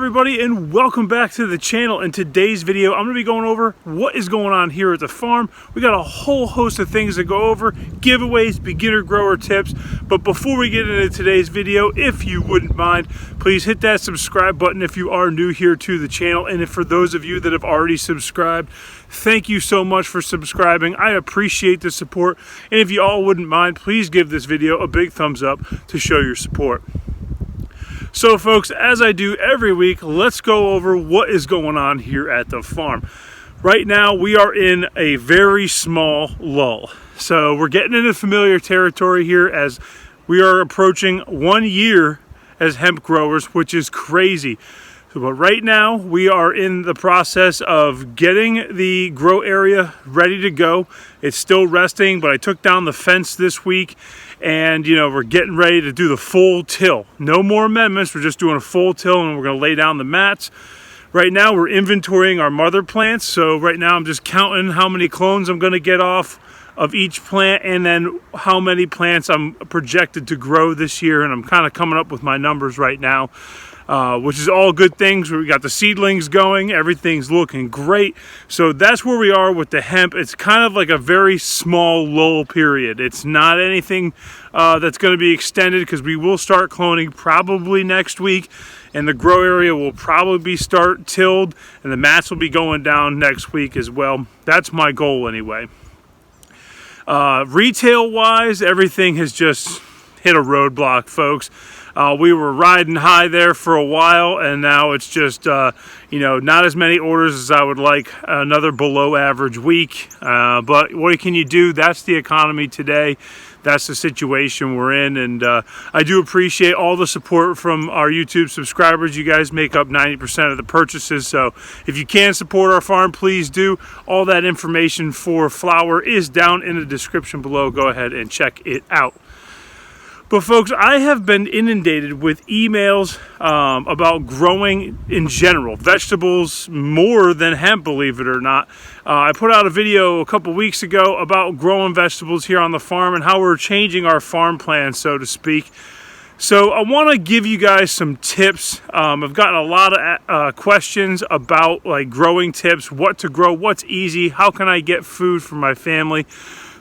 everybody, and welcome back to the channel. In today's video, I'm going to be going over what is going on here at the farm. We got a whole host of things to go over, giveaways, beginner grower tips. But before we get into today's video, if you wouldn't mind, please hit that subscribe button if you are new here to the channel. And if for those of you that have already subscribed, thank you so much for subscribing. I appreciate the support. And if you all wouldn't mind, please give this video a big thumbs up to show your support. So folks, as I do every week, let's go over what is going on here at the farm. Right now, we are in a very small lull. So we're getting into familiar territory here as we are approaching 1 year as hemp growers, which is crazy. But right now, we are in the process of getting the grow area ready to go. It's still resting, but I took down the fence this week, and we're getting ready to do the full till. No more amendments, we're just doing a full till, and we're gonna lay down the mats. Right now, we're inventorying our mother plants, so right now I'm just counting how many clones I'm gonna get off of each plant, and then how many plants I'm projected to grow this year, and I'm kind of coming up with my numbers right now. Which is all good things. We got the seedlings going, everything's looking great. So that's where we are with the hemp. It's kind of like a very small lull period. It's not anything that's going to be extended, because we will start cloning probably next week, and the grow area will probably start tilled, and the mats will be going down next week as well. That's my goal anyway. Retail wise, everything has just hit a roadblock, folks. We were riding high there for a while, and now it's just not as many orders as I would like. Another below average week, but what can you do? That's the economy today. That's the situation we're in, and I do appreciate all the support from our YouTube subscribers. You guys make up 90% of the purchases, so if you can support our farm, please do. All that information for flour is down in the description below. Go ahead and check it out. But folks, I have been inundated with emails about growing in general, vegetables more than hemp, believe it or not. I put out a video a couple weeks ago about growing vegetables here on the farm and how we're changing our farm plan, so to speak. So I want to give you guys some tips. I've gotten a lot of questions about like growing tips, what to grow, what's easy, how can I get food for my family.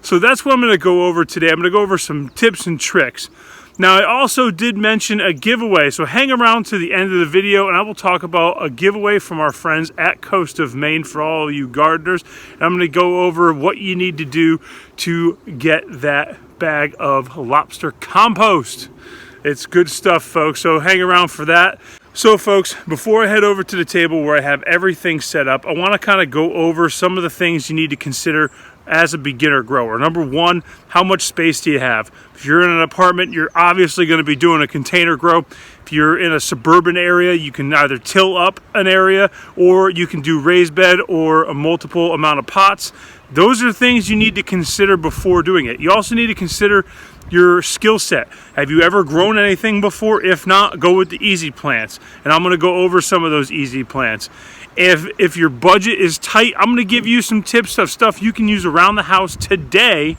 So that's what I'm going to go over today. I'm going to go over some tips and tricks. Now, I also did mention a giveaway, so hang around to the end of the video, and I will talk about a giveaway from our friends at Coast of Maine for all of you gardeners. And I'm going to go over what you need to do to get that bag of lobster compost. It's good stuff, folks, so hang around for that. So folks, before I head over to the table where I have everything set up, I want to kind of go over some of the things you need to consider as a beginner grower. Number one, how much space do you have? If you're in an apartment, you're obviously going to be doing a container grow. If you're in a suburban area, you can either till up an area, or you can do raised bed or a multiple amount of pots. Those are things you need to consider before doing it. You also need to consider your skill set. Have you ever grown anything before? If not, go with the easy plants. And I'm going to go over some of those easy plants. If your budget is tight, I'm going to give you some tips of stuff you can use around the house today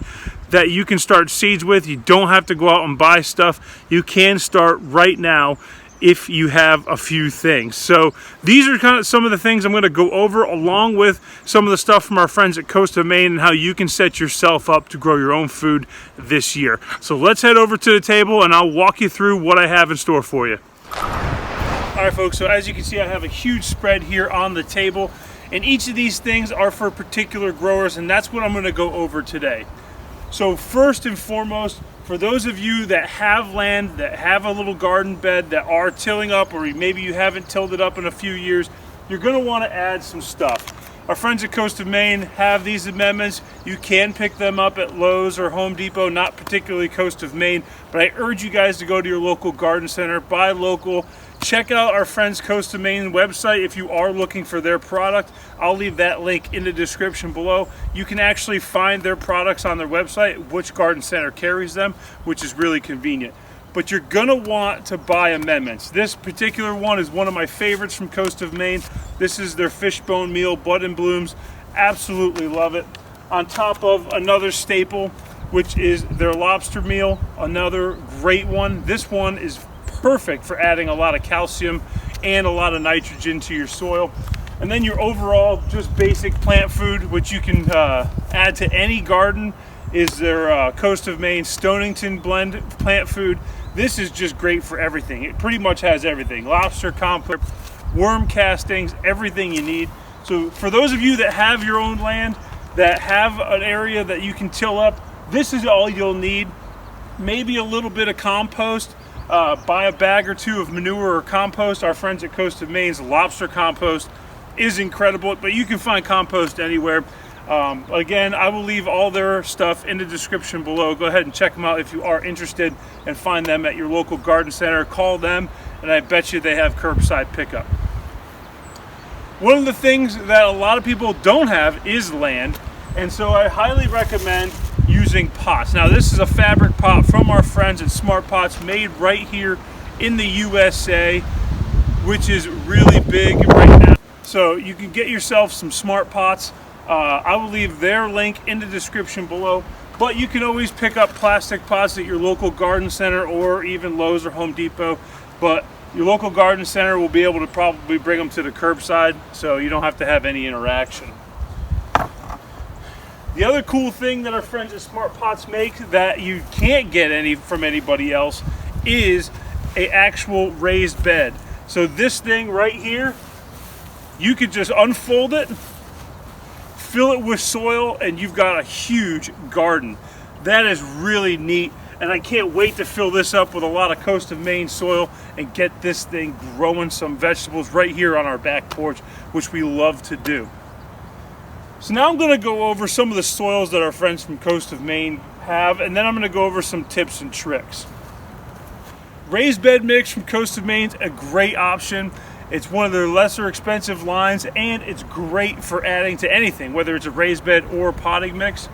that you can start seeds with. You don't have to go out and buy stuff. You can start right now if you have a few things. So these are kind of some of the things I'm going to go over, along with some of the stuff from our friends at Coast of Maine and how you can set yourself up to grow your own food this year. So let's head over to the table and I'll walk you through what I have in store for you. All right, folks, so as you can see, I have a huge spread here on the table, and each of these things are for particular growers, and that's what I'm going to go over today. So first and foremost, for those of you that have land, that have a little garden bed, that are tilling up, or maybe you haven't tilled it up in a few years, you're going to want to add some stuff. Our friends at Coast of Maine have these amendments. You can pick them up at Lowe's or Home Depot, not particularly Coast of Maine, but I urge you guys to go to your local garden center, buy local. Check out our friends Coast of Maine website if you are looking for their product. I'll leave that link in the description below. You can actually find their products on their website, which garden center carries them, which is really convenient. But you're gonna want to buy amendments. This particular one is one of my favorites from Coast of Maine. This is their fishbone meal, bud and blooms. Absolutely love it. On top of another staple, which is their lobster meal, another great one. This one is perfect for adding a lot of calcium and a lot of nitrogen to your soil. And then your overall just basic plant food, which you can add to any garden, is their Coast of Maine Stonington blend plant food. This is just great for everything. It pretty much has everything: lobster compost, worm castings, everything you need. So for those of you that have your own land, that have an area that you can till up, this is all you'll need. Maybe a little bit of compost. Buy a bag or two of manure or compost. Our friends at Coast of Maine's lobster compost is incredible, but you can find compost anywhere. Again, I will leave all their stuff in the description below. Go ahead and check them out if you are interested, and find them at your local garden center. Call them, and I bet you they have curbside pickup. One of the things that a lot of people don't have is land, and so I highly recommend using pots. Now, this is a fabric pot from our friends at Smart Pots, made right here in the USA, which is really big right now. So you can get yourself some Smart Pots. I will leave their link in the description below, but you can always pick up plastic pots at your local garden center, or even Lowe's or Home Depot. But your local garden center will be able to probably bring them to the curbside, so you don't have to have any interaction. The other cool thing that our friends at Smart Pots make that you can't get from anybody else is an actual raised bed. So this thing right here, you could just unfold it, fill it with soil, and you've got a huge garden. That is really neat, and I can't wait to fill this up with a lot of Coast of Maine soil and get this thing growing some vegetables right here on our back porch, which we love to do. So now I'm going to go over some of the soils that our friends from Coast of Maine have, and then I'm going to go over some tips and tricks. Raised bed mix from Coast of Maine's a great option. It's one of their lesser expensive lines, and it's great for adding to anything, whether it's a raised bed or a potting mix.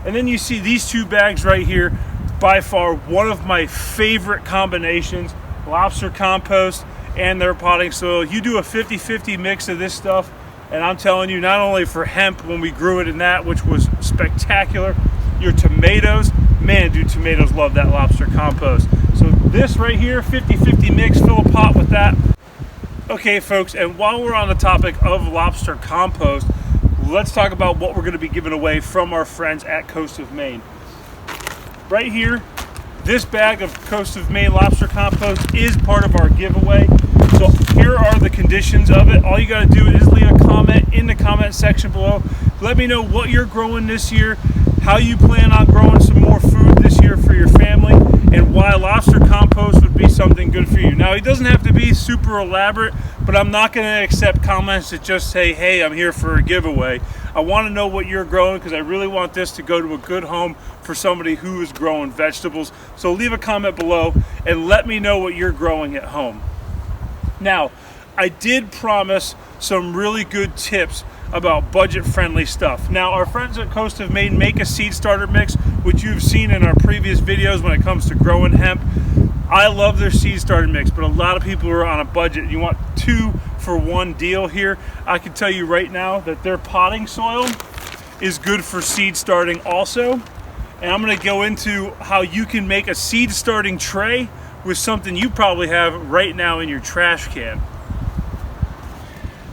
And then you see these two bags right here, by far one of my favorite combinations: lobster compost and their potting soil. You do a 50-50 mix of this stuff, and I'm telling you, not only for hemp when we grew it in that, which was spectacular, your tomatoes, man, do tomatoes love that lobster compost. So this right here, 50-50 mix, fill a pot with that. Okay folks, and while we're on the topic of lobster compost, let's talk about what we're going to be giving away from our friends at Coast of Maine. Right here, this bag of Coast of Maine lobster compost is part of our giveaway. So here are the conditions of it. All you got to do is leave a comment in the comment section below. Let me know what you're growing this year, how you plan on growing some more food this year for your family, and why lobster compost would be something good for you. Now, it doesn't have to be super elaborate, but I'm not going to accept comments that just say, hey, I'm here for a giveaway. I want to know what you're growing, because I really want this to go to a good home for somebody who is growing vegetables. So leave a comment below and let me know what you're growing at home. Now, I did promise some really good tips about budget-friendly stuff. Now, our friends at Coast of Maine make a seed starter mix, which you've seen in our previous videos when it comes to growing hemp. I love their seed starter mix, but a lot of people are on a budget. You want 2-for-1 deal here. I can tell you right now that their potting soil is good for seed starting also. And I'm going to go into how you can make a seed starting tray with something you probably have right now in your trash can.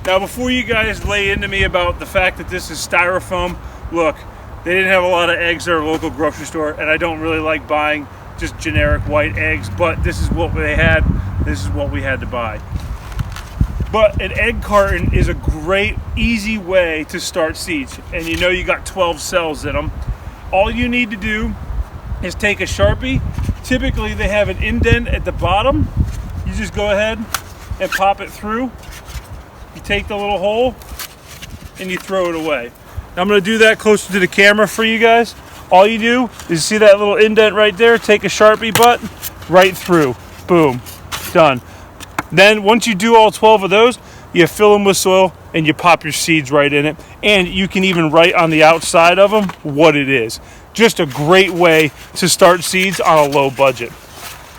Now, before you guys lay into me about the fact that this is styrofoam, look, they didn't have a lot of eggs at our local grocery store, and I don't really like buying just generic white eggs, but this is what they had. This is what we had to buy. But an egg carton is a great, easy way to start seeds. And you know you got 12 cells in them. All you need to do is take a Sharpie. Typically they have an indent at the bottom. You just go ahead and pop it through. You take the little hole and you throw it away. Now I'm going to do that closer to the camera for you guys. All you do is see that little indent right there, take a Sharpie butt right through. Boom, done. Then once you do all 12 of those, you fill them with soil and you pop your seeds right in it. And you can even write on the outside of them what it is. Just a great way to start seeds on a low budget.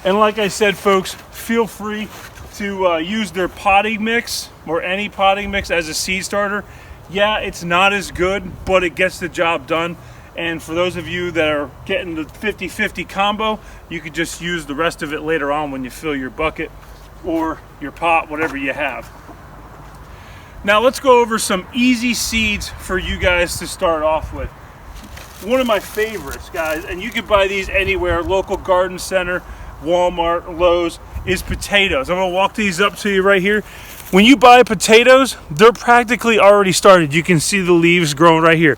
And like I said, folks, feel free to use their potting mix or any potting mix as a seed starter. Yeah, it's not as good, but it gets the job done. And for those of you that are getting the 50-50 combo, you could just use the rest of it later on when you fill your bucket. or your pot, whatever you have. Now let's go over some easy seeds for you guys to start off with. One of my favorites, guys, and you can buy these anywhere, local garden center, Walmart, Lowe's, is potatoes. I'm gonna walk these up to you right here. When you buy potatoes, they're practically already started. You can see the leaves growing right here.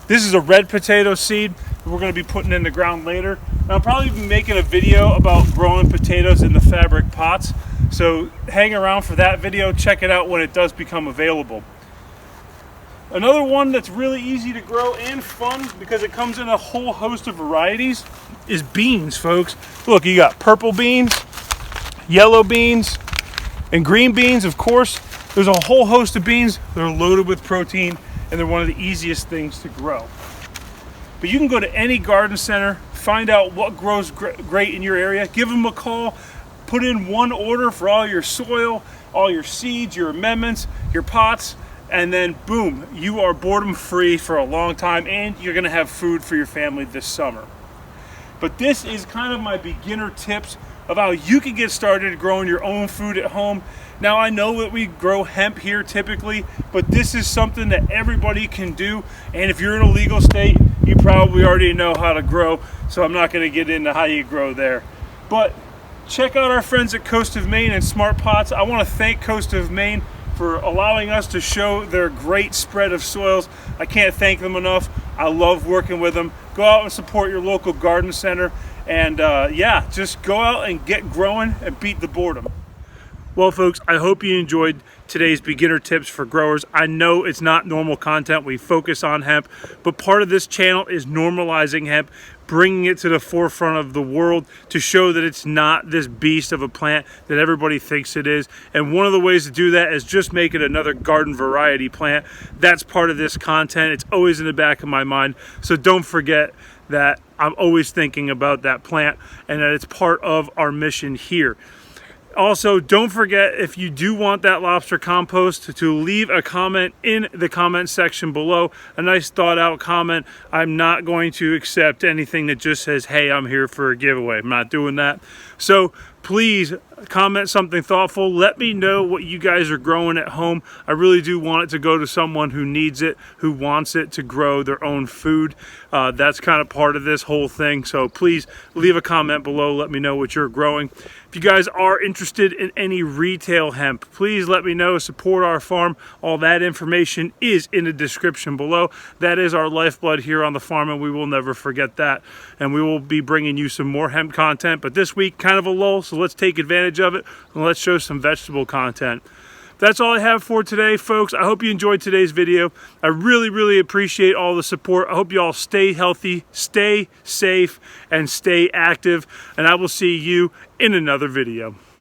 This is a red potato seed that we're gonna be putting in the ground later. And I'll probably be making a video about growing potatoes in the fabric pots. So hang around for that video, check it out when it does become available. Another one that's really easy to grow and fun because it comes in a whole host of varieties is beans, folks. Look, you got purple beans, yellow beans, and green beans, of course. There's a whole host of beans that are loaded with protein, and they're one of the easiest things to grow. But you can go to any garden center, find out what grows great in your area, give them a call, put in one order for all your soil, all your seeds, your amendments, your pots, and then boom, you are boredom free for a long time, and you're gonna have food for your family this summer. But this is kind of my beginner tips of how you can get started growing your own food at home. Now I know that we grow hemp here typically, but this is something that everybody can do, and if you're in a legal state, you probably already know how to grow, so I'm not gonna get into how you grow there. But check out our friends at Coast of Maine and Smart Pots. I wanna thank Coast of Maine for allowing us to show their great spread of soils. I can't thank them enough. I love working with them. Go out and support your local garden center, and yeah, just go out and get growing and beat the boredom. Well, folks, I hope you enjoyed today's beginner tips for growers. I know it's not normal content. We focus on hemp, but part of this channel is normalizing hemp, bringing it to the forefront of the world to show that it's not this beast of a plant that everybody thinks it is. And one of the ways to do that is just make it another garden variety plant. That's part of this content. It's always in the back of my mind. So don't forget that I'm always thinking about that plant and that it's part of our mission here. Also, don't forget, if you do want that lobster compost, to leave a comment in the comment section below. A nice thought out comment. I'm not going to accept anything that just says, hey, I'm here for a giveaway. I'm not doing that. So please comment something thoughtful. Let me know what you guys are growing at home. I really do want it to go to someone who needs it, who wants it to grow their own food. That's kind of part of this whole thing. So please leave a comment below. Let me know what you're growing. If you guys are interested in any retail hemp, please let me know. Support our farm. All that information is in the description below. That is our lifeblood here on the farm, and we will never forget that. And we will be bringing you some more hemp content. But this week, kind of a lull, so let's take advantage of it and let's show some vegetable content. That's all I have for today, folks. I hope you enjoyed today's video. I really appreciate all the support. I hope you all stay healthy, stay safe, and stay active. And I will see you in another video.